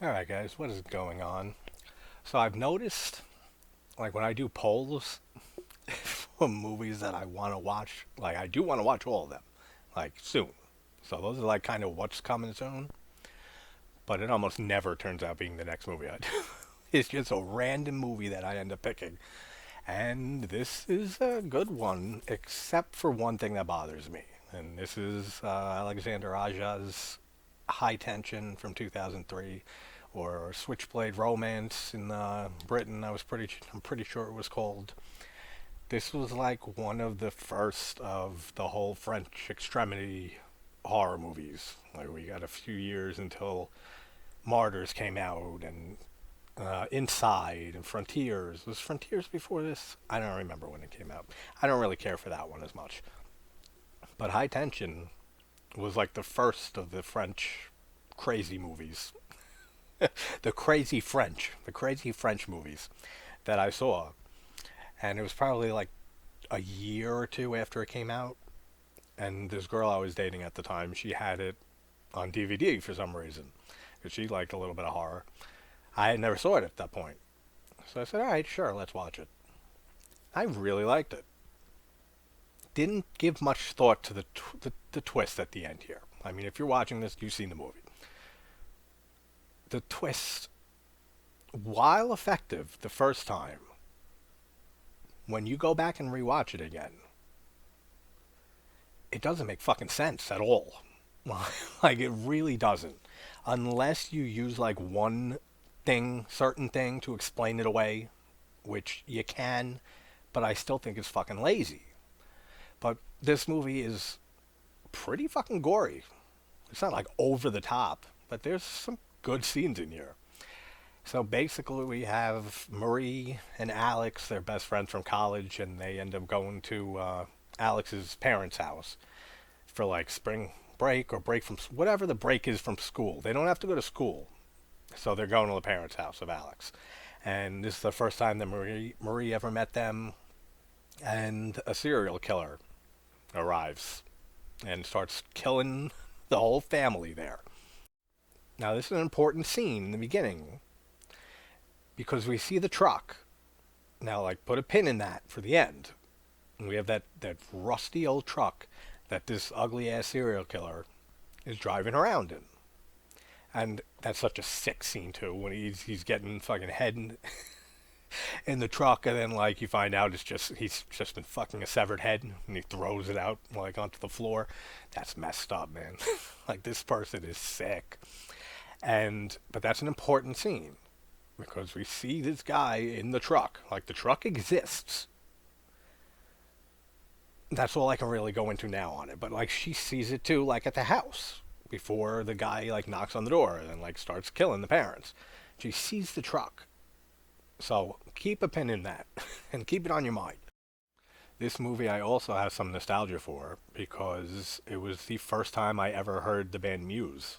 Alright, guys, what is going on? So, I've noticed, like, when I do polls for movies that I want to watch, like, I do want to watch all of them, like, soon. So, those are, like, kind of what's coming soon. But it almost never turns out being the next movie I do. It's just a random movie that I end up picking. And this is a good one, except for one thing that bothers me. And this is Alexandre Aja's High Tension from 2003, or Switchblade Romance in Britain. I'm pretty sure it was called. This was like one of the first of the whole French extremity horror movies. Like we got a few years until Martyrs came out, and Inside and Frontiers. Was Frontiers before this? I don't remember when it came out. I don't really care for that one as much. But High Tension was like the first of the French crazy movies. The crazy French movies that I saw. And it was probably like a year or two after it came out. And this girl I was dating at the time, she had it on DVD for some reason. Because she liked a little bit of horror. I had never saw it at that point. So I said, alright, sure, let's watch it. I really liked it. Didn't give much thought to the twist at the end here. I mean, if you're watching this, you've seen the movie. The twist, while effective the first time, when you go back and rewatch it again, it doesn't make fucking sense at all. Like, it really doesn't. Unless you use, like, one certain thing to explain it away, which you can, but I still think it's fucking lazy. But this movie is pretty fucking gory. It's not like over the top, but there's some good scenes in here. So basically, we have Marie and Alex, they're best friends from college, and they end up going to Alex's parents' house for like spring break or break from whatever the break is from school. They don't have to go to school, so they're going to the parents' house of Alex. And this is the first time that Marie ever met them, and a serial killer arrives and starts killing the whole family there. Now, this is an important scene in the beginning because we see the truck. Now, like, put a pin in that for the end. And we have that rusty old truck that this ugly ass serial killer is driving around in. And that's such a sick scene, too, when he's getting fucking head in the truck, and then like you find out he's just been fucking a severed head, and he throws it out like onto the floor. That's messed up, man. Like, this person is sick. But that's an important scene because we see this guy in the truck. Like, the truck exists. That's all I can really go into now on it. But like, she sees it too, like at the house before the guy like knocks on the door and like starts killing the parents. She sees the truck. So keep a pin in that and keep it on your mind. This movie I also have some nostalgia for because it was the first time I ever heard the band Muse,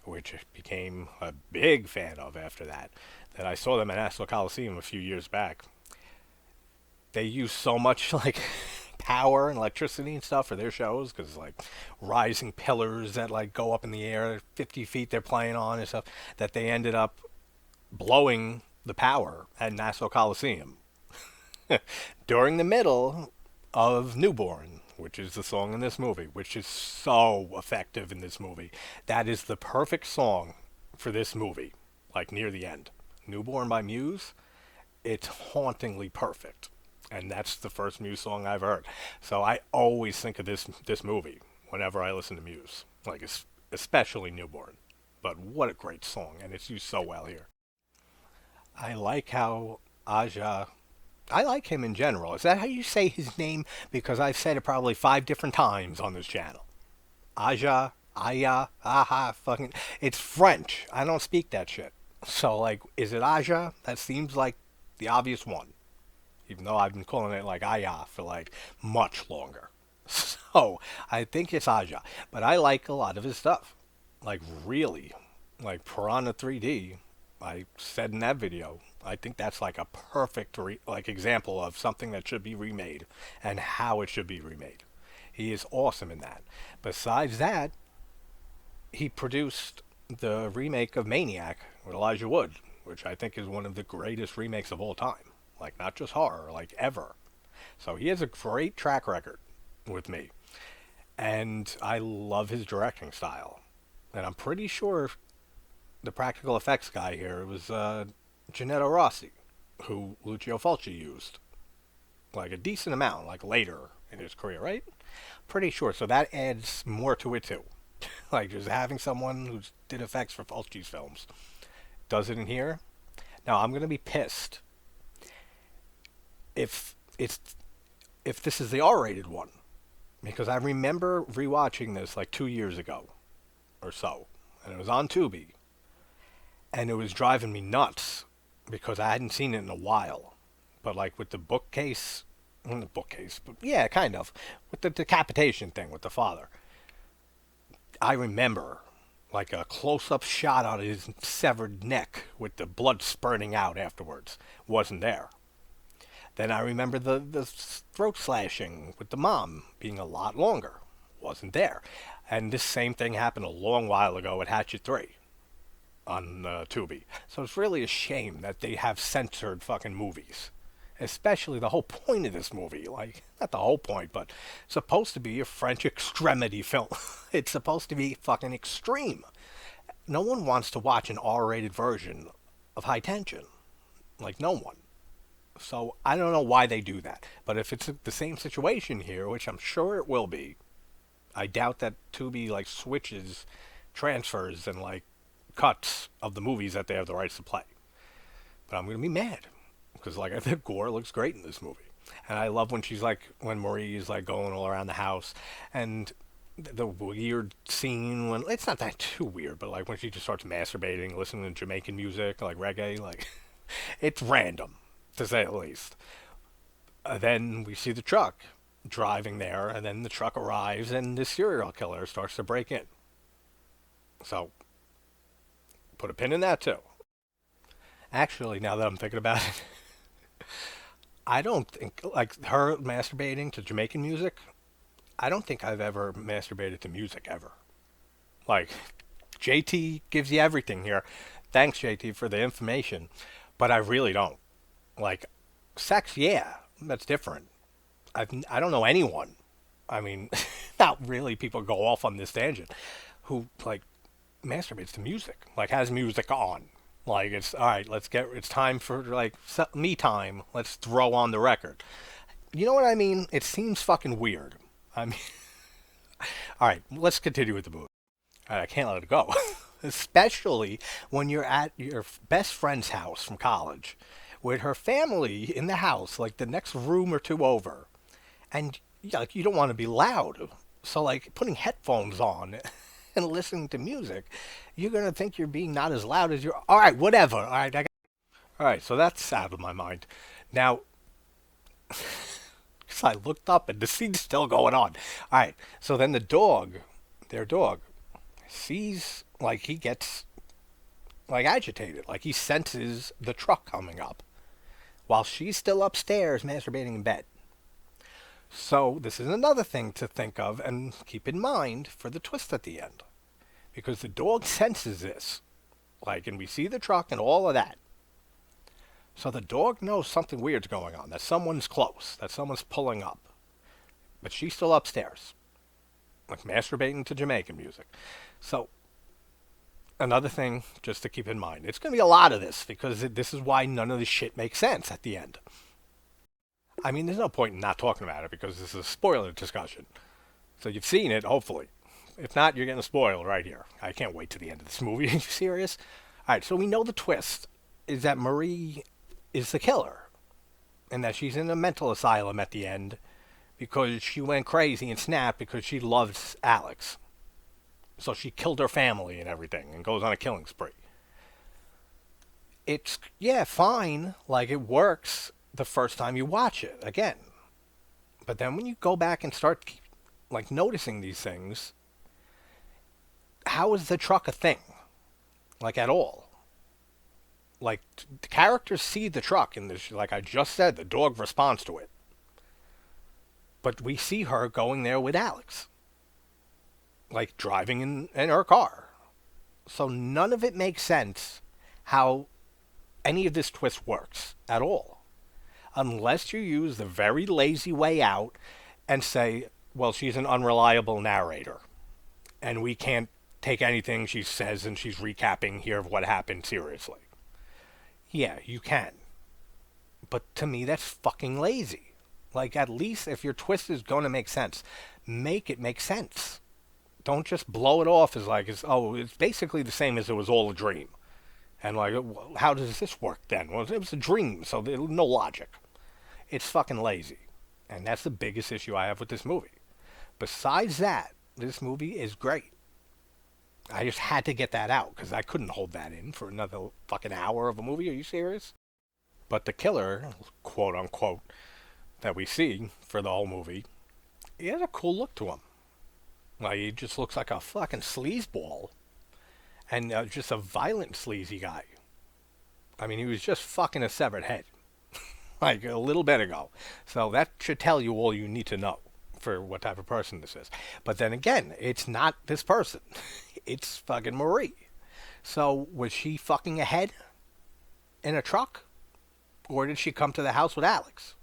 which I became a big fan of after that. That I saw them at Nassau Coliseum a few years back. They use so much like power and electricity and stuff for their shows because like rising pillars that like go up in the air 50 feet they're playing on and stuff, that they ended up blowing the power at Nassau Coliseum during the middle of Newborn, which is the song in this movie, which is so effective in this movie. That is the perfect song for this movie, like near the end. Newborn by Muse, it's hauntingly perfect. And that's the first Muse song I've heard. So I always think of this movie whenever I listen to Muse, like especially Newborn. But what a great song, and it's used so well here. I like how Aja. I like him in general. Is that how you say his name? Because I've said it probably 5 different times on this channel. Aja, Aya, Aha, fucking. It's French. I don't speak that shit. So, like, is it Aja? That seems like the obvious one. Even though I've been calling it like Aya for like much longer. So, I think it's Aja. But I like a lot of his stuff. Like, really. Like, Piranha 3D. I said in that video, I think that's like a perfect like example of something that should be remade and how it should be remade. He is awesome in that. Besides that, he produced the remake of Maniac with Elijah Wood, which I think is one of the greatest remakes of all time. Like, not just horror, like, ever. So he has a great track record with me. And I love his directing style. And I'm pretty sure the practical effects guy here was Gennaro Rossi, who Lucio Fulci used. Like, a decent amount, like, later in his career, right? Pretty sure. So that adds more to it, too. Like, just having someone who did effects for Fulci's films does it in here. Now, I'm going to be pissed if it's if this is the R-rated one, because I remember rewatching this like 2 years ago or so, and it was on Tubi, and it was driving me nuts because I hadn't seen it in a while. But like with the bookcase, not the bookcase, but yeah, kind of with the decapitation thing with the father, I remember like a close-up shot on his severed neck with the blood spurting out afterwards wasn't there. Then I remember the throat slashing with the mom being a lot longer. Wasn't there. And this same thing happened a long while ago at Hatchet 3 on Tubi. So it's really a shame that they have censored fucking movies. Especially the whole point of this movie. Like, not the whole point, but it's supposed to be a French extremity film. It's supposed to be fucking extreme. No one wants to watch an R-rated version of High Tension. Like, no one. So I don't know why they do that. But if it's the same situation here, which I'm sure it will be, I doubt that Tubi like switches, transfers, and like cuts of the movies that they have the rights to play. But I'm gonna be mad because like I think Gore looks great in this movie, and I love when she's like when Marie is like going all around the house, and the weird scene when it's not that too weird, but like when she just starts masturbating, listening to Jamaican music like reggae, like it's random to say the least. Then we see the truck driving there, and then the truck arrives, and the serial killer starts to break in. So, put a pin in that too. Actually, now that I'm thinking about it, I don't think, like, her masturbating to Jamaican music, I don't think I've ever masturbated to music ever. Like, JT gives you everything here. Thanks, JT, for the information. But I really don't. Like, sex, yeah, that's different. I don't know anyone. I mean, not really people go off on this tangent who, like, masturbates to music. Like, has music on. Like, it's, all right, it's time for, like, me time. Let's throw on the record. You know what I mean? It seems fucking weird. I mean, all right, let's continue with the movie. All right, I can't let it go. Especially when you're at your best friend's house from college with her family in the house, like the next room or two over. And like you don't want to be loud. So like putting headphones on and listening to music, you're going to think you're being not as loud as you're. All right, whatever. All right, all right, so that's out of my mind. Now, because I looked up and the scene's still going on. All right, so then the dog, their dog, sees, like he gets like agitated, like he senses the truck coming up while she's still upstairs masturbating in bed. So this is another thing to think of and keep in mind for the twist at the end. Because the dog senses this. Like, and we see the truck and all of that. So the dog knows something weird's going on, that someone's close, that someone's pulling up. But she's still upstairs. Like masturbating to Jamaican music. So another thing just to keep in mind. It's going to be a lot of this because this is why none of this shit makes sense at the end. I mean, there's no point in not talking about it because this is a spoiler discussion. So you've seen it, hopefully. If not, you're getting a spoiler right here. I can't wait to the end of this movie. Are you serious? All right, so we know the twist is that Marie is the killer and that she's in a mental asylum at the end because she went crazy and snapped because she loves Alex. So she killed her family and everything and goes on a killing spree. It's, yeah, fine. Like, it works the first time you watch it again. But then when you go back and start like noticing these things, how is the truck a thing? Like at all? Like the characters see the truck in this, like I just said, the dog responds to it. But we see her going there with Alex. Like driving in her car. So none of it makes sense how any of this twist works at all. Unless you use the very lazy way out and say, well, she's an unreliable narrator. And we can't take anything she says and she's recapping here of what happened seriously. Yeah, you can. But to me, that's fucking lazy. Like, at least if your twist is going to make sense, make it make sense. Don't just blow it off as like, it's basically the same as it was all a dream. And like, how does this work then? Well, it was a dream, so there's no logic. It's fucking lazy. And that's the biggest issue I have with this movie. Besides that, this movie is great. I just had to get that out because I couldn't hold that in for another fucking hour of a movie. Are you serious? But the killer, quote unquote, that we see for the whole movie, he has a cool look to him. Like, he just looks like a fucking sleazeball. And just a violent sleazy guy. I mean, he was just fucking a severed head. Like, a little bit ago. So that should tell you all you need to know for what type of person this is. But then again, it's not this person. It's fucking Marie. So, was she fucking ahead in a truck? Or did she come to the house with Alex?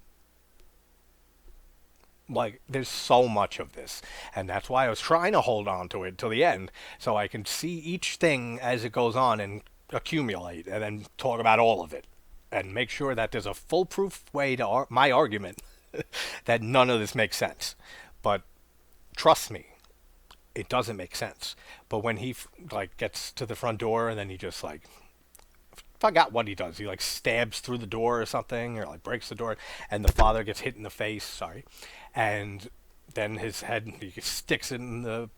Like, there's so much of this. And that's why I was trying to hold on to it till the end. So I can see each thing as it goes on and accumulate. And then talk about all of it. And make sure that there's a foolproof way to my argument that none of this makes sense. But trust me, it doesn't make sense. But when he like gets to the front door and then he just like, forgot what he does. He like stabs through the door or something, or like breaks the door, and the father gets hit in the face. Sorry, and then his head he sticks it in the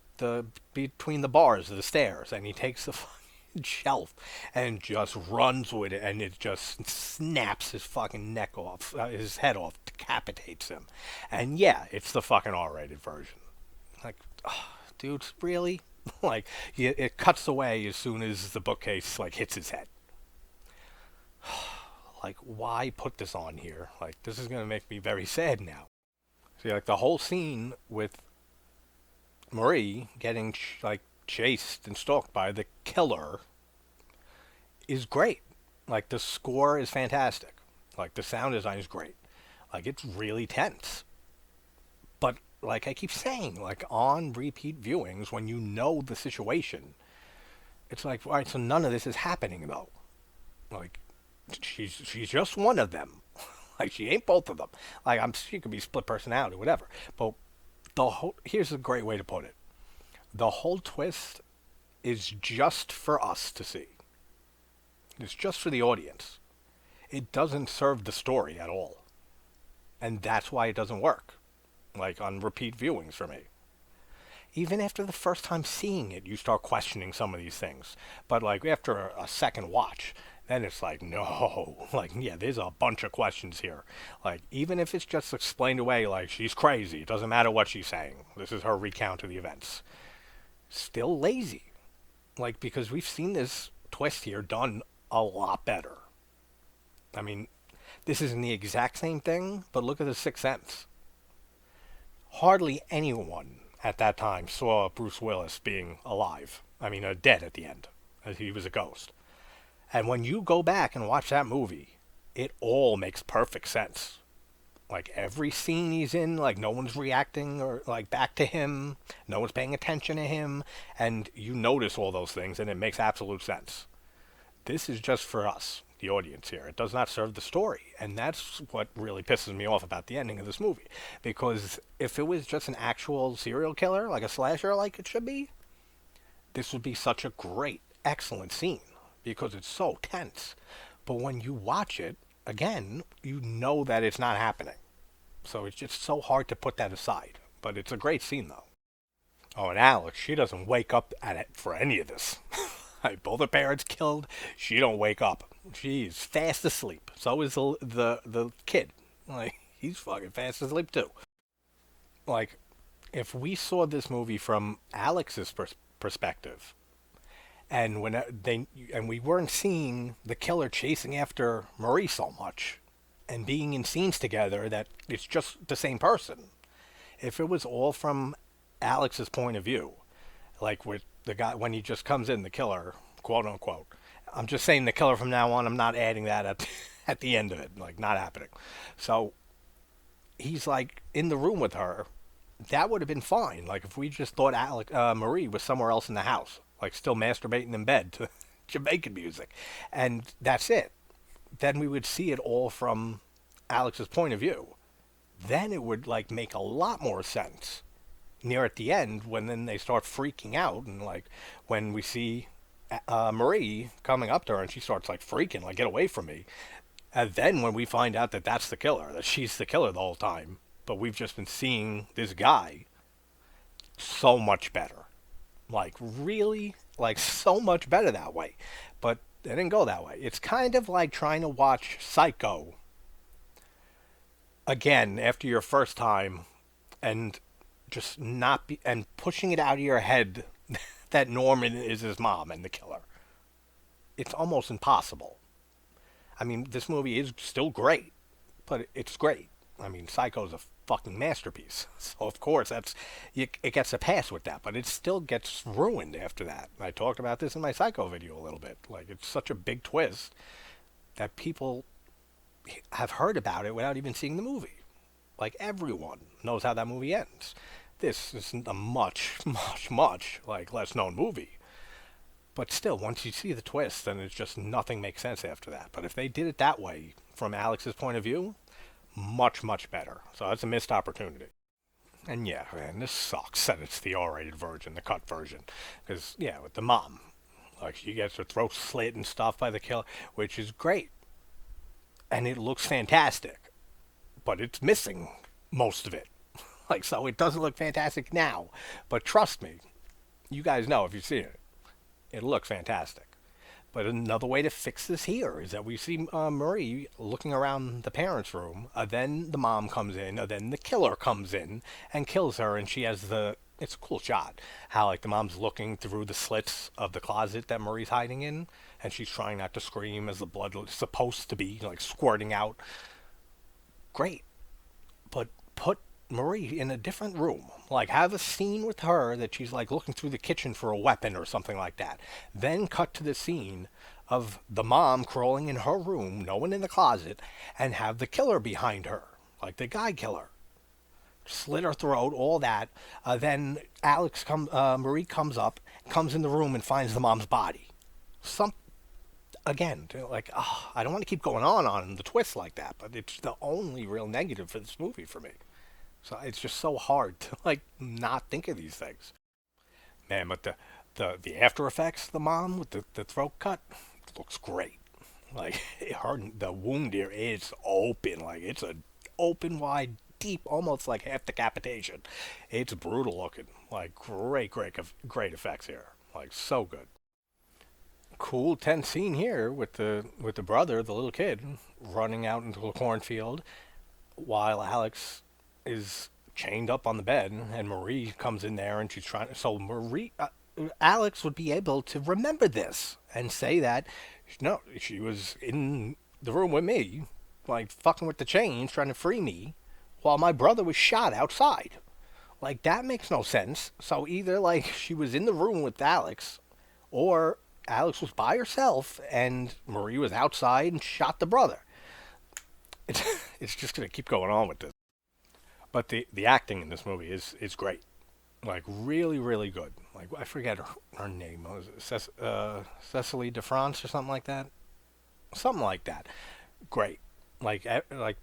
between the bars of the stairs, and he takes the fucking shelf and just runs with it, and it just snaps his fucking neck off, his head off, decapitates him. And yeah, it's the fucking R-rated version. Like, oh, dude, really? Like, it cuts away as soon as the bookcase like hits his head. Like, why put this on here? Like, this is gonna make me very sad now. See, like, the whole scene with Marie getting like chased and stalked by the killer is great. Like, the score is fantastic. Like, the sound design is great. Like, it's really tense. But like I keep saying, like, on repeat viewings, when you know the situation, it's like, all right, so none of this is happening though. Like, she's just one of them. Like, she ain't both of them. Like, she could be split personality, whatever. But here's a great way to put it. The whole twist is just for us to see. It's just for the audience. It doesn't serve the story at all. And that's why it doesn't work. Like, on repeat viewings for me. Even after the first time seeing it, you start questioning some of these things. But, like, after a second watch, then it's like, no. Like, yeah, there's a bunch of questions here. Like, even if it's just explained away, like, she's crazy. It doesn't matter what she's saying. This is her recount of the events. Still lazy. Like, because we've seen this twist here done a lot better. I mean, this isn't the exact same thing, but look at the Sixth Sense. Hardly anyone at that time saw Bruce Willis being alive. I mean, dead at the end, as he was a ghost. And when you go back and watch that movie, it all makes perfect sense. Like, every scene he's in, like, no one's reacting or like back to him, no one's paying attention to him, and you notice all those things, and it makes absolute sense. This is just for us, the audience here. It does not serve the story, and that's what really pisses me off about the ending of this movie. Because if it was just an actual serial killer, like a slasher like it should be, this would be such a great, excellent scene, because it's so tense. But when you watch it, again, you know that it's not happening. So it's just so hard to put that aside. But it's a great scene, though. Oh, and Alex, she doesn't wake up at it for any of this. Like, both her parents killed, she don't wake up. She's fast asleep. So is the kid. Like, he's fucking fast asleep, too. Like, if we saw this movie from Alex's perspective, and we weren't seeing the killer chasing after Marie so much, and being in scenes together that it's just the same person. If it was all from Alex's point of view, like with The guy, when he just comes in, the killer, quote unquote. I'm just saying the killer from now on. I'm not adding that at at the end of it. Like, not happening. So he's like in the room with her. That would have been fine. Like if we just thought Marie was somewhere else in the house, like still masturbating in bed to Jamaican music, and that's it. Then we would see it all from Alex's point of view. Then it would like make a lot more sense near at the end when then they start freaking out and like when we see Marie coming up to her and she starts like freaking like get away from me. And then when we find out that that's the killer, that she's the killer the whole time, but we've just been seeing this guy, so much better. Like really, like so much better that way. But it didn't go that way. It's kind of like trying to watch Psycho again after your first time and just not be and pushing it out of your head that Norman is his mom and the killer. It's almost impossible. I mean, this movie is still great, but it's great. I mean, Psycho's a fucking masterpiece. So of course it gets a pass with that, but it still gets ruined after that. I talked about this in my Psycho video a little bit. Like it's such a big twist that people have heard about it without even seeing the movie. Like everyone knows how that movie ends. This isn't a much like less known movie. But still, once you see the twist, then it's just nothing makes sense after that. But if they did it that way, from Alex's point of view, much better. So that's a missed opportunity. And yeah, man, this sucks that it's the R-rated version, the cut version. Because, yeah, with the mom, like she gets her throat slit and stuff by the killer, which is great. And it looks fantastic. But it's missing most of it. Like, so it doesn't look fantastic now. But trust me, you guys know if you've seen it, it looks fantastic. But another way to fix this here is that we see Marie looking around the parents' room. Then the mom comes in. Then the killer comes in and kills her. And she has the... It's a cool shot. How, like, the mom's looking through the slits of the closet that Marie's hiding in. And she's trying not to scream as the blood is supposed to be, like, squirting out. Great. But put Marie in a different room. Like, have a scene with her that she's, like, looking through the kitchen for a weapon or something like that. Then cut to the scene of the mom crawling in her room, no one in the closet, and have the killer behind her, like the guy killer. Slit her throat, all that. Then Marie comes up, comes in the room and finds the mom's body. Again, like, I don't want to keep going on the twist like that, but it's the only real negative for this movie for me. So it's just so hard to like not think of these things. Man, but the after effects, the mom with the throat cut looks great. Like the wound here is open, like it's a open wide, deep, almost like half decapitation. It's brutal looking. Like great effects here. Like so good. Cool tense scene here with the brother, the little kid, running out into a cornfield while Alex is chained up on the bed, and Marie comes in there, and she's trying. So Alex would be able to remember this and say that, no, she was in the room with me, like fucking with the chains, trying to free me, while my brother was shot outside. Like that makes no sense. So either like she was in the room with Alex, or Alex was by herself and Marie was outside and shot the brother. It's just gonna keep going on with this. But the acting in this movie is great, like really good. Like I forget her name. Was it Cecily DeFrance or something like that? Something like that. Great. Like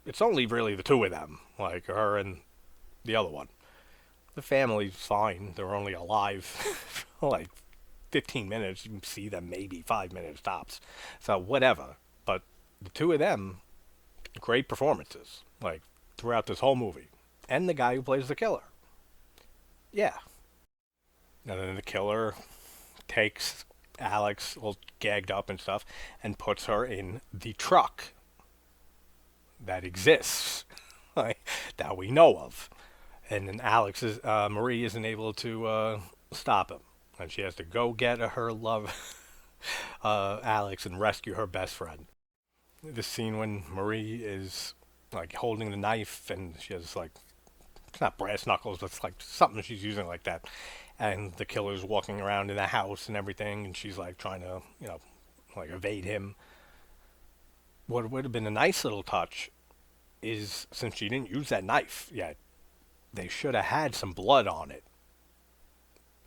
it's only really the two of them, like her and the other one. The family's fine. They're only alive for like 15 minutes. You can see them maybe 5 minutes tops. So whatever. But the two of them, great performances. Like throughout this whole movie. And the guy who plays the killer. Yeah. And then the killer takes Alex, all gagged up and stuff, and puts her in the truck that exists, like, that we know of. And then Marie isn't able to stop him. And she has to go get her love, Alex, and rescue her best friend. The scene when Marie is, like, holding the knife and she has, like, it's not brass knuckles, but it's like something she's using like that. And the killer's walking around in the house and everything, and she's like trying to, like evade him. What would have been a nice little touch is since she didn't use that knife yet, they should have had some blood on it.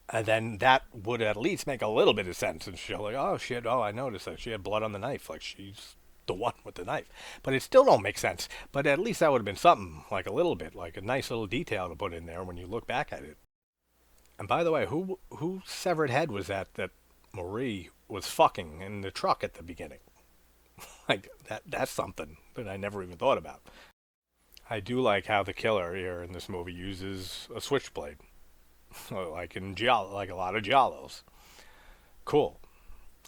And then that would at least make a little bit of sense. And she'll like, oh shit, oh I noticed that she had blood on the knife, like she's the one with the knife. But it still don't make sense. But at least that would have been something, like a little bit, like a nice little detail to put in there when you look back at it. And by the way, who severed head was that Marie was fucking in the truck at the beginning? Like that's something that I never even thought about. I do like how the killer here in this movie uses a switchblade, like in like a lot of giallos. Cool.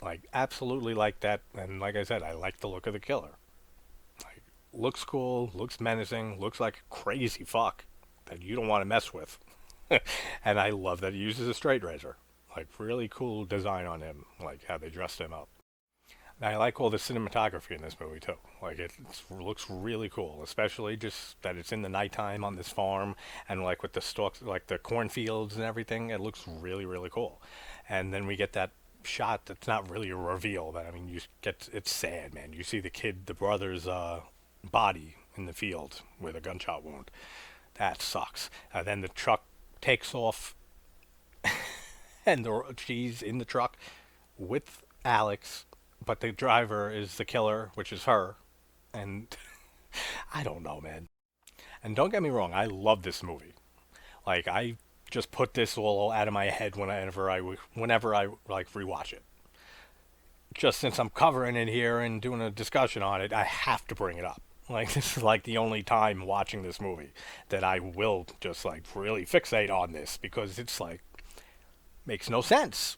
Like absolutely like that, and like I said, I like the look of the killer. Like looks cool, looks menacing, looks like a crazy fuck that you don't want to mess with. And I love that he uses a straight razor. Like really cool design on him, like how they dressed him up. And I like all the cinematography in this movie too. Like it looks really cool, especially just that it's in the nighttime on this farm and like with the stalks, like the cornfields and everything. It looks really really cool. And then we get that shot that's not really a reveal. But I mean, it's sad, man. You see the brother's body in the field with a gunshot wound. That sucks. Then the truck takes off, and she's in the truck with Alex, but the driver is the killer, which is her. And I don't know, man. And don't get me wrong, I love this movie. Like I just put this all out of my head whenever I like rewatch it. Just since I'm covering it here and doing a discussion on it, I have to bring it up. Like this is like the only time watching this movie that I will just like really fixate on this because it's like makes no sense.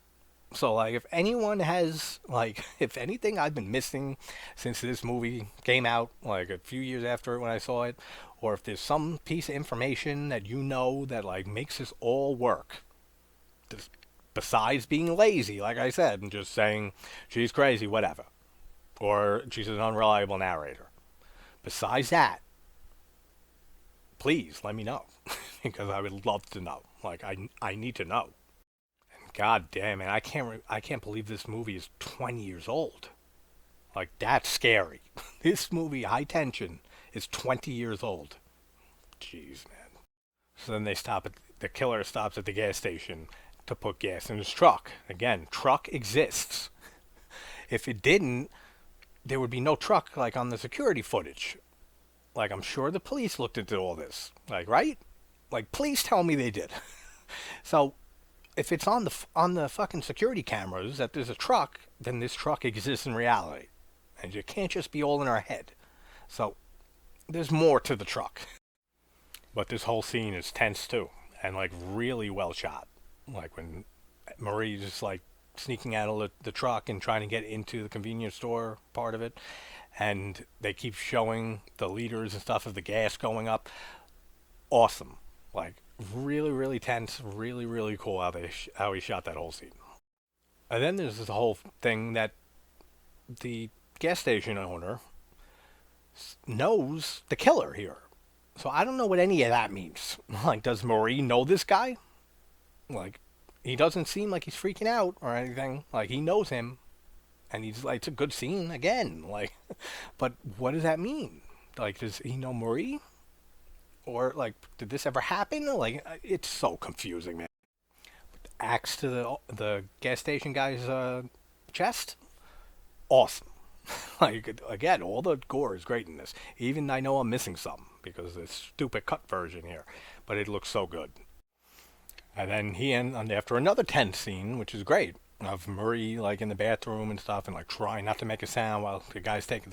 So like if anyone has like if anything I've been missing since this movie came out like a few years after it when I saw it, or if there's some piece of information that you know that like makes this all work, just besides being lazy, like I said, and just saying she's crazy, whatever, or she's an unreliable narrator. Besides that, please let me know because I would love to know. Like I need to know. And god damn it, I can't believe this movie is 20 years old. Like that's scary. This movie, High Tension, is 20 years old. Jeez, man. So then the killer stops at the gas station to put gas in his truck. Again, truck exists. If it didn't, there would be no truck like on the security footage. Like I'm sure the police looked into all this. Like right? Like please tell me they did. So if it's on the fucking security cameras that there's a truck, then this truck exists in reality. And you can't just be all in our head. So there's more to the truck. But this whole scene is tense too, and like really well shot. Like when Marie's just like sneaking out of the truck and trying to get into the convenience store part of it, and they keep showing the liters and stuff of the gas going up. Awesome, like really really tense, really really cool how he shot that whole scene. And then there's this whole thing that the gas station owner knows the killer here. So I don't know what any of that means. Like, does Marie know this guy? Like, he doesn't seem like he's freaking out or anything. Like, he knows him. And he's like, it's a good scene again. Like, but what does that mean? Like, does he know Marie? Or, like, did this ever happen? Like, it's so confusing, man. Axe to the gas station guy's chest? Awesome. Like, again, all the gore is great in this. Even I know I'm missing some because of this stupid cut version here, but it looks so good. And then and after another tense scene, which is great, of Marie like in the bathroom and stuff, and like trying not to make a sound while the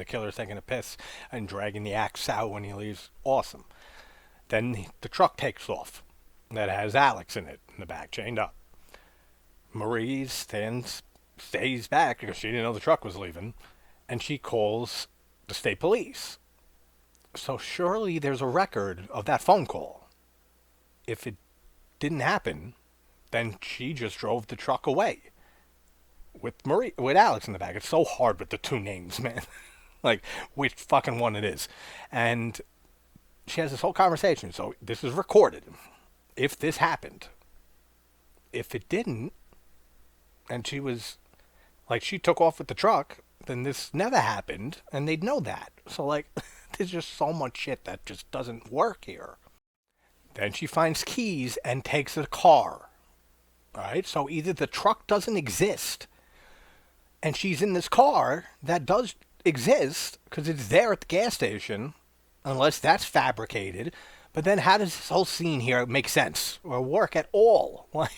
killer's taking a piss and dragging the axe out when he leaves. Awesome. Then the truck takes off. That has Alex in it in the back, chained up. Marie stays back because she didn't know the truck was leaving, and she calls the state police. So surely there's a record of that phone call. If it didn't happen, then she just drove the truck away with Alex in the back. It's so hard with the two names, man. Like which fucking one it is. And she has this whole conversation. So this is recorded. If this happened, if it didn't, and she was like, she took off with the truck, then this never happened, and they'd know that. So, like, there's just so much shit that just doesn't work here. Then she finds keys and takes a car. All right, so either the truck doesn't exist, and she's in this car that does exist because it's there at the gas station, unless that's fabricated. But then how does this whole scene here make sense or work at all? Like,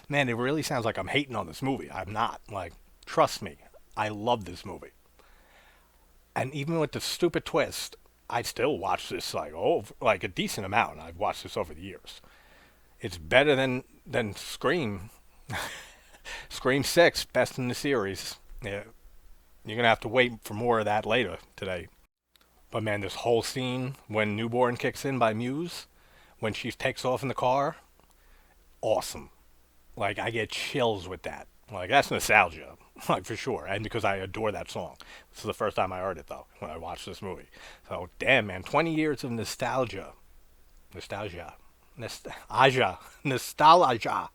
man, it really sounds like I'm hating on this movie. I'm not. Like, trust me, I love this movie. And even with the stupid twist, I still watch this like a decent amount. I've watched this over the years. It's better than Scream. Scream 6, best in the series. Yeah, you're gonna have to wait for more of that later today. But man, this whole scene when Newborn kicks in by Muse, when she takes off in the car, awesome. Like, I get chills with that. Like, that's nostalgia, like, for sure. And because I adore that song. This is the first time I heard it, though, when I watched this movie. So, damn, man, 20 years of nostalgia. Nostalgia. Aja. Nostalgia.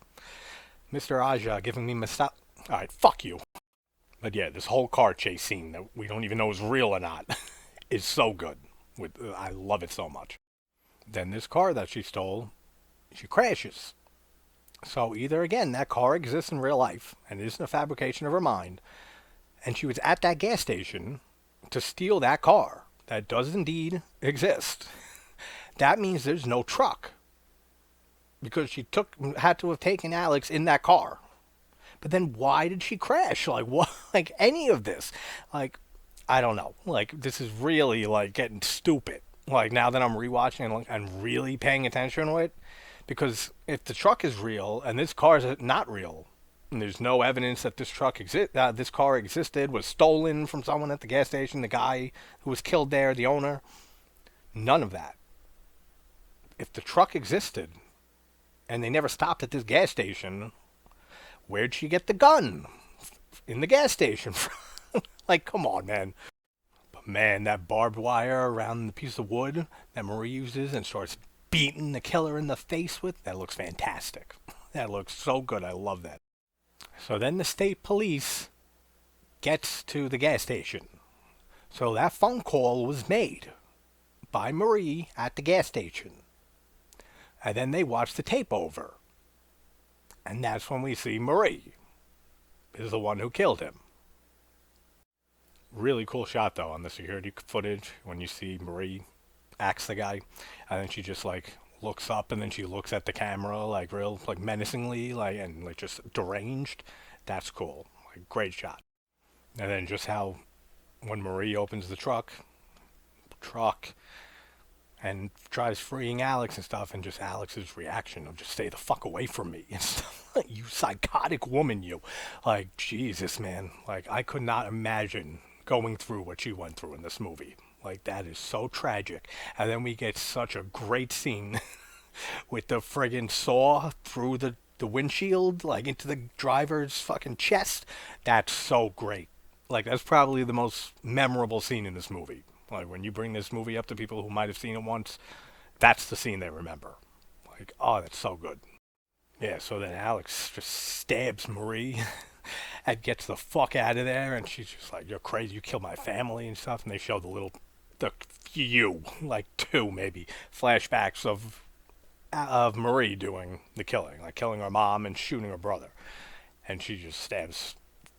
Mr. Aja giving me nostalgia. Alright, fuck you. But yeah, this whole car chase scene that we don't even know is real or not is so good. I love it so much. Then this car that she stole, she crashes. So either, again, that car exists in real life and isn't a fabrication of her mind, and she was at that gas station to steal that car that does indeed exist. That means there's no truck, because she had to have taken Alex in that car. But then why did she crash? Like, what? Like, any of this? Like, I don't know. Like, this is really, like, getting stupid. Like, now that I'm rewatching and really paying attention to it, because if the truck is real and this car is not real, and there's no evidence that this this car existed, was stolen from someone at the gas station, the guy who was killed there, the owner, none of that. If the truck existed and they never stopped at this gas station, where'd she get the gun in the gas station from? Like, come on, man. But man, that barbed wire around the piece of wood that Marie uses and starts beating the killer in the face with, that looks fantastic. That looks so good. I love that. So then the state police gets to the gas station. So that phone call was made by Marie at the gas station. And then they watch the tape over. And that's when we see Marie is the one who killed him. Really cool shot, though, on the security footage when you see Marie axe the guy, and then she just, like, looks up, and then she looks at the camera, like, real, like, menacingly, like, and, like, just deranged. That's cool. Like, great shot. And then just how when Marie opens the truck and tries freeing Alex and stuff, and just Alex's reaction of just stay the fuck away from me and stuff. Like, you psychotic woman, you. Like, Jesus, man. Like, I could not imagine going through what she went through in this movie. Like, that is so tragic. And then we get such a great scene with the friggin' saw through the windshield, like, into the driver's fucking chest. That's so great. Like, that's probably the most memorable scene in this movie. Like, when you bring this movie up to people who might have seen it once, that's the scene they remember. Like, oh, that's so good. Yeah, so then Alex just stabs Marie and gets the fuck out of there, and she's just like, you're crazy, you killed my family and stuff, and they show the few, like 2 maybe, flashbacks of Marie doing the killing, like killing her mom and shooting her brother. And she just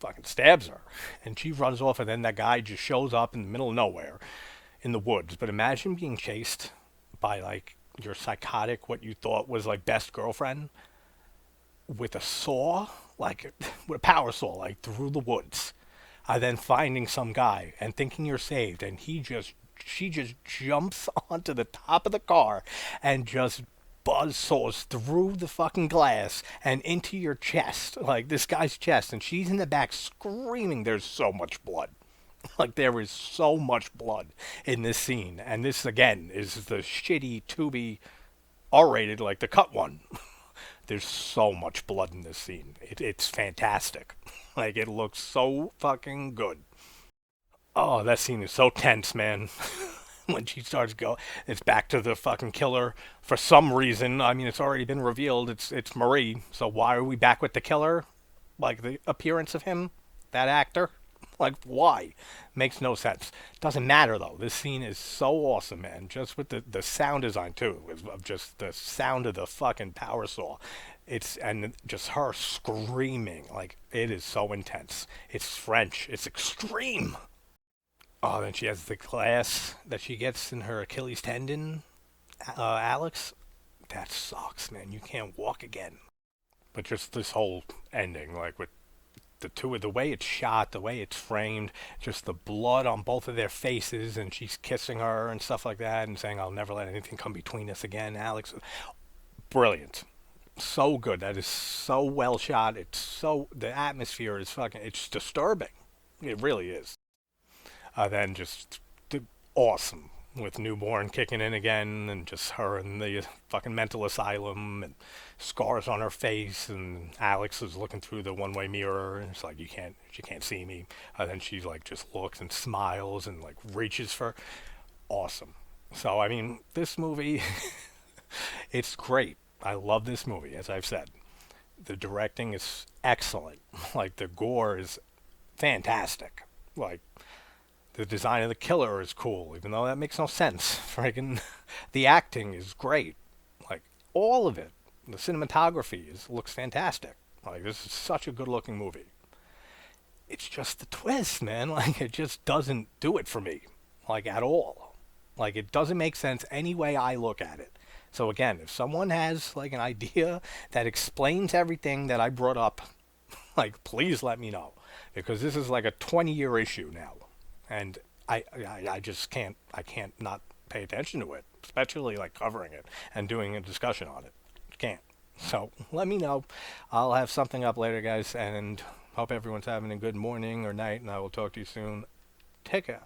fucking stabs her. And she runs off, and then that guy just shows up in the middle of nowhere in the woods. But imagine being chased by, like, your psychotic, what you thought was, like, best girlfriend with a saw, like, with a power saw, like, through the woods. And then finding some guy and thinking you're saved, and she just jumps onto the top of the car and just buzzsaws through the fucking glass and into your chest, like this guy's chest, and she's in the back screaming. There's so much blood. Like, there is so much blood in this scene. And this, again, is the shitty Tubi R-rated, like the cut one. There's so much blood in this scene. It's fantastic. Like, it looks so fucking good. Oh, that scene is so tense, man. when she starts go, it's back to the fucking killer for some reason. I mean, it's already been revealed. It's Marie. So why are we back with the killer? Like the appearance of him, that actor. Like why? Makes no sense. Doesn't matter though. This scene is so awesome, man. Just with the sound design too, of just the sound of the fucking power saw. It's and just her screaming like it is so intense. It's French. It's extreme. Oh, then she has the glass that she gets in her Achilles tendon. Alex, that sucks, man. You can't walk again. But just this whole ending, like with the two of the way it's shot, the way it's framed, just the blood on both of their faces, and she's kissing her and stuff like that, and saying, "I'll never let anything come between us again." Alex, brilliant, so good. That is so well shot. It's so the atmosphere is fucking. It's disturbing. It really is. Then just awesome with newborn kicking in again, and just her in the fucking mental asylum, and scars on her face, and Alex is looking through the one-way mirror, and it's like she can't see me. Then she like just looks and smiles and like reaches for, awesome. So I mean, this movie, it's great. I love this movie, as I've said. The directing is excellent. Like the gore is fantastic. Like the design of the killer is cool, even though that makes no sense. Friggin' the acting is great. Like all of it. The cinematography looks fantastic. Like this is such a good looking movie. It's just the twist, man. Like it just doesn't do it for me. Like at all. Like it doesn't make sense any way I look at it. So again, if someone has like an idea that explains everything that I brought up, like please let me know. Because this is like a 20-year issue now. And I just I can't not pay attention to it, especially like covering it and doing a discussion on it. Can't. So let me know. I'll have something up later, guys, and hope everyone's having a good morning or night, and I will talk to you soon. Take care.